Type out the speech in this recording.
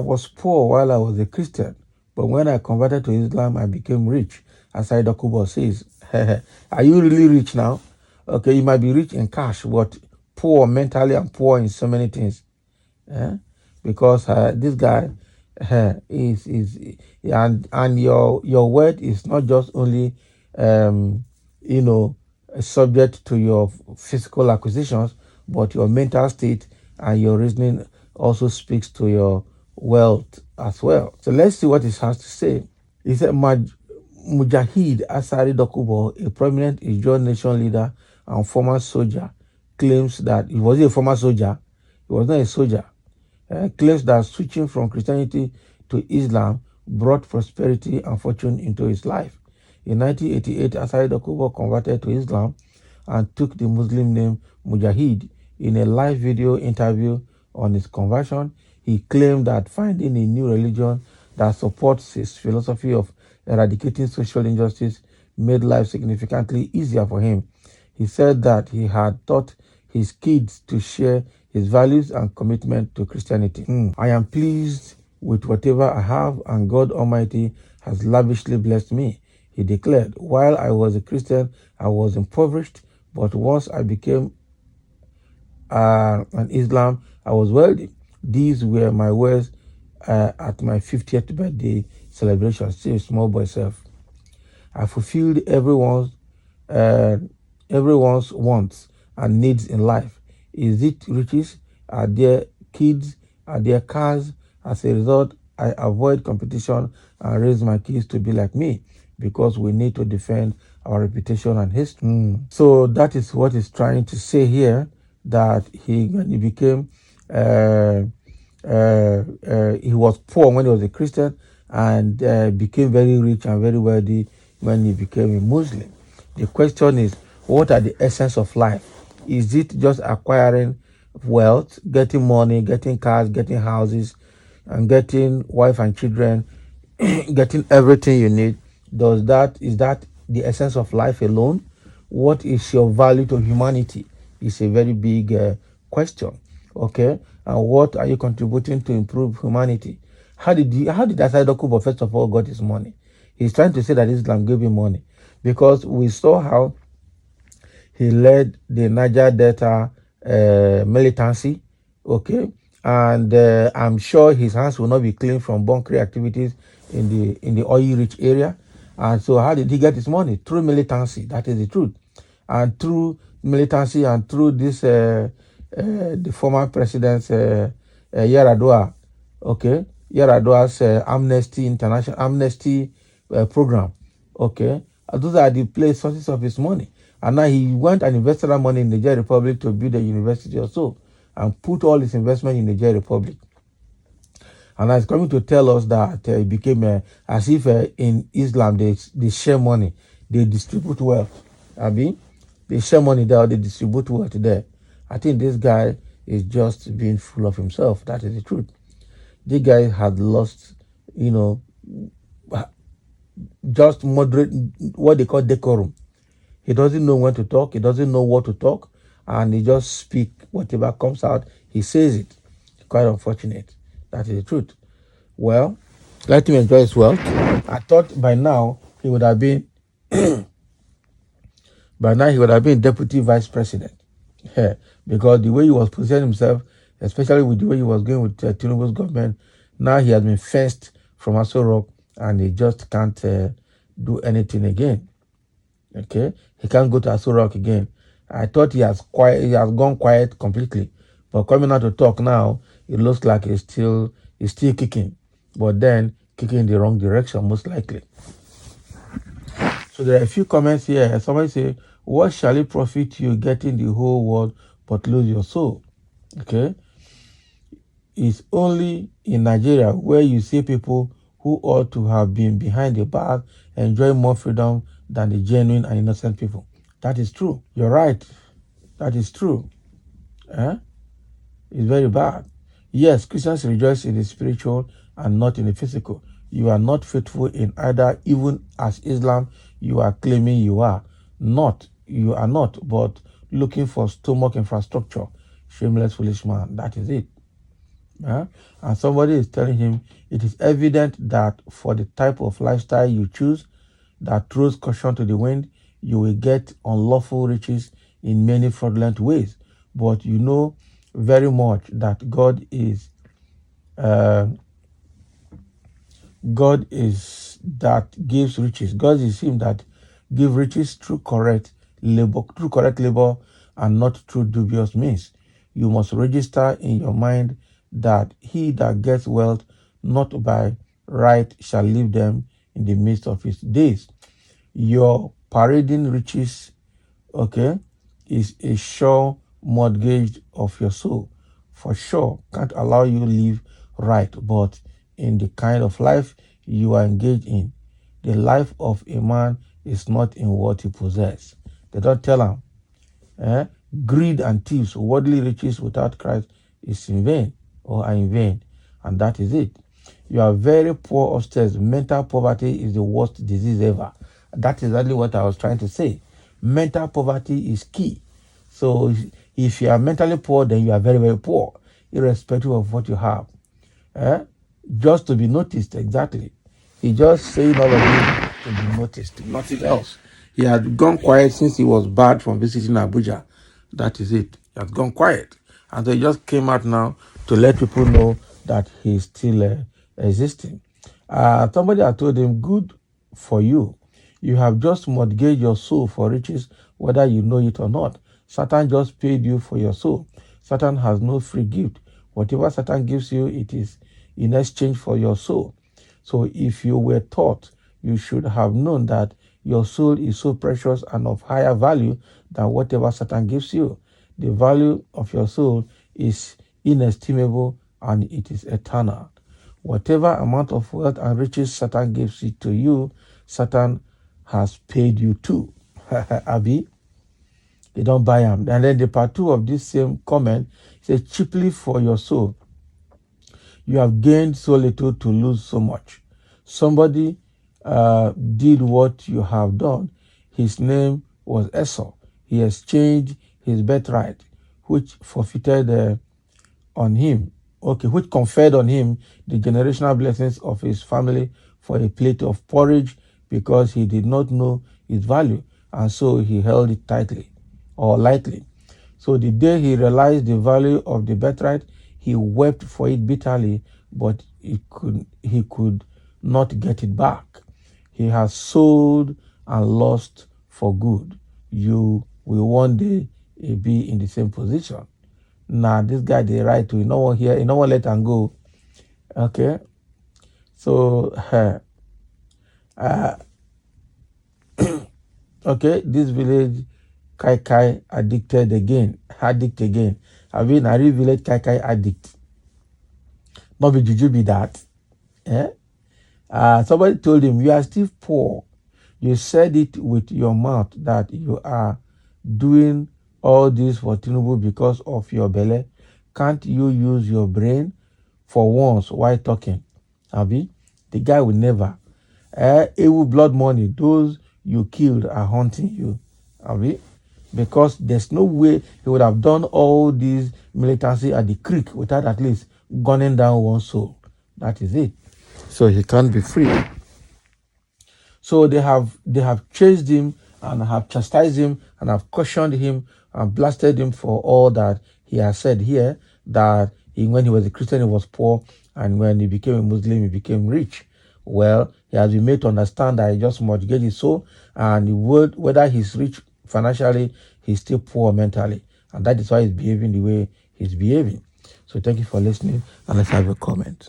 was poor while I was a Christian, but when I converted to Islam, I became rich. Asari Dokubo says, are you really rich now? Okay, you might be rich in cash, but poor mentally and poor in so many things. Because this guy is and your word is not just only you know subject to your physical acquisitions, but your mental state and your reasoning also speaks to your wealth as well. So let's see what he has to say. He said, Mujahid Asari Dokubo, a prominent Ijaw nation leader and former soldier, claims that he was a former soldier. He was not a soldier. Claims that switching from Christianity to Islam brought prosperity and fortune into his life. In 1988, Asari Dokubo converted to Islam and took the Muslim name Mujahid. In a live video interview on his conversion, he claimed that finding a new religion that supports his philosophy of eradicating social injustice made life significantly easier for him. He said that he had taught his kids to share his values and commitment to Christianity. I am pleased with whatever I have, and God Almighty has lavishly blessed me, he declared. While I was a Christian, I was impoverished, but once I became an Islam, I was wealthy. These were my words at my 50th birthday celebration, still a small boy self. I fulfilled everyone's wants and needs in life. Is it riches? Are there kids? Are there cars? As a result, I avoid competition and raise my kids to be like me, because we need to defend our reputation and history. So that is what he's trying to say here, that when he became, he was poor when he was a Christian, and became very rich and very wealthy when he became a Muslim. The question is, what are the essence of life? Is it just acquiring wealth, getting money, getting cars, getting houses, and getting wife and children, getting everything you need? Is that the essence of life alone? What is your value to humanity? It's a very big question. Okay, and what are you contributing to improve humanity? How did Asari Dokubo first of all got his money? He's trying to say that Islam gave him money, because we saw how he led the Niger Delta militancy, okay, and I'm sure his hands will not be clean from bunkering activities in the oil-rich area. And so, how did he get his money? Through militancy. That is the truth. And through militancy and through this, the former president's Yaradua, okay, Yaradua's amnesty program, okay. Those are the sources of his money. And now he went and invested that money in the Niger Republic to build a university or so, and put all his investment in the Niger Republic. And he's coming to tell us that it became as if in Islam they share money, they distribute wealth. They share money there, they distribute wealth there. I think this guy is just being full of himself. That is the truth. This guy had lost, just moderate, what they call decorum. He doesn't know when to talk. He doesn't know what to talk. And he just speak whatever comes out. He says it. It's quite unfortunate. That is the truth. Well, let him enjoy his wealth. I thought by now he would have been deputy vice president. Yeah, because the way he was positioning himself, especially with the way he was going with Tinubu's government, now he has been fenced from Aso Rock, and he just can't do anything again. Okay, he can't go to Aso Rock again. I thought he has gone quiet completely, but coming out to talk now, it looks like he's still kicking, but then kicking in the wrong direction, most likely. So there are a few comments here. Somebody say, "What shall it profit you getting the whole world but lose your soul?" Okay, it's only in Nigeria where you see people who ought to have been behind the bars enjoy more freedom than the genuine and innocent people. That is true. You're right. That is true. It's very bad. Yes, Christians rejoice in the spiritual and not in the physical. You are not faithful in either, even as Islam you are claiming you are. You are not, but looking for stomach infrastructure. Shameless foolish man. That is it. And somebody is telling him, it is evident that for the type of lifestyle you choose that throws caution to the wind, you will get unlawful riches in many fraudulent ways. But you know very much that uh, God is that gives riches. God is him that give riches through correct labor, and not through dubious means. You must register in your mind that he that gets wealth not by right shall leave them in the midst of his days. Your parading riches, okay, is a sure mortgage of your soul. For sure, can't allow you live right, but in the kind of life you are engaged in, the life of a man is not in what he possesses. They don't tell him, greed and thieves, worldly riches without Christ is in vain or are in vain, and that is it. You are very poor upstairs. Mental poverty is the worst disease ever. That is exactly what I was trying to say. Mental poverty is key. So if you are mentally poor, then you are very, very poor, irrespective of what you have. Eh? Just to be noticed, exactly. He just saying all of this to be noticed, nothing else. He had gone quiet since he was barred from visiting Abuja. That is it. He had gone quiet. And so he just came out now to let people know that he's still existing. Somebody had told him, good for you. You have just mortgaged your soul for riches, whether you know it or not. Satan just paid you for your soul. Satan has no free gift. Whatever Satan gives you, it is in exchange for your soul. So if you were taught, you should have known that your soul is so precious and of higher value than whatever Satan gives you. The value of your soul is inestimable and it is eternal. Whatever amount of wealth and riches Satan gives it to you, Satan has paid you too. Abi, they don't buy them. And then the part two of this same comment says, cheaply for your soul. You have gained so little to lose so much. Somebody did what you have done. His name was Esau. He exchanged his birthright, which forfeited on him, which conferred on him the generational blessings of his family for a plate of porridge, because he did not know its value, and so he held it tightly or lightly. So the day he realized the value of the birthright, he wept for it bitterly, but he could not get it back. He has sold and lost for good. You will one day be in the same position. Now, this guy, they right to, no one here, no one let him go. Okay. So, okay, this village, Kai addict again. I mean, I real village Kai addict. Not be juju be that. Eh? Somebody told him, you are still poor. You said it with your mouth that you are doing all this for Tinubu because of your belly. Can't you use your brain for once while talking? Abi, the guy will never. Evil blood money, those you killed are haunting you. Abi, because there's no way he would have done all this militancy at the creek without at least gunning down one soul. That is it. So he can't be free. So they have chased him and have chastised him and have cautioned him and blasted him for all that he has said here, that when he was a Christian he was poor, and when he became a Muslim he became rich. Well, he has been made to understand that he just mortgaged his soul, and whether he's rich financially, he's still poor mentally, and that is why he's behaving the way he's behaving. So thank you for listening, and let's have a comment.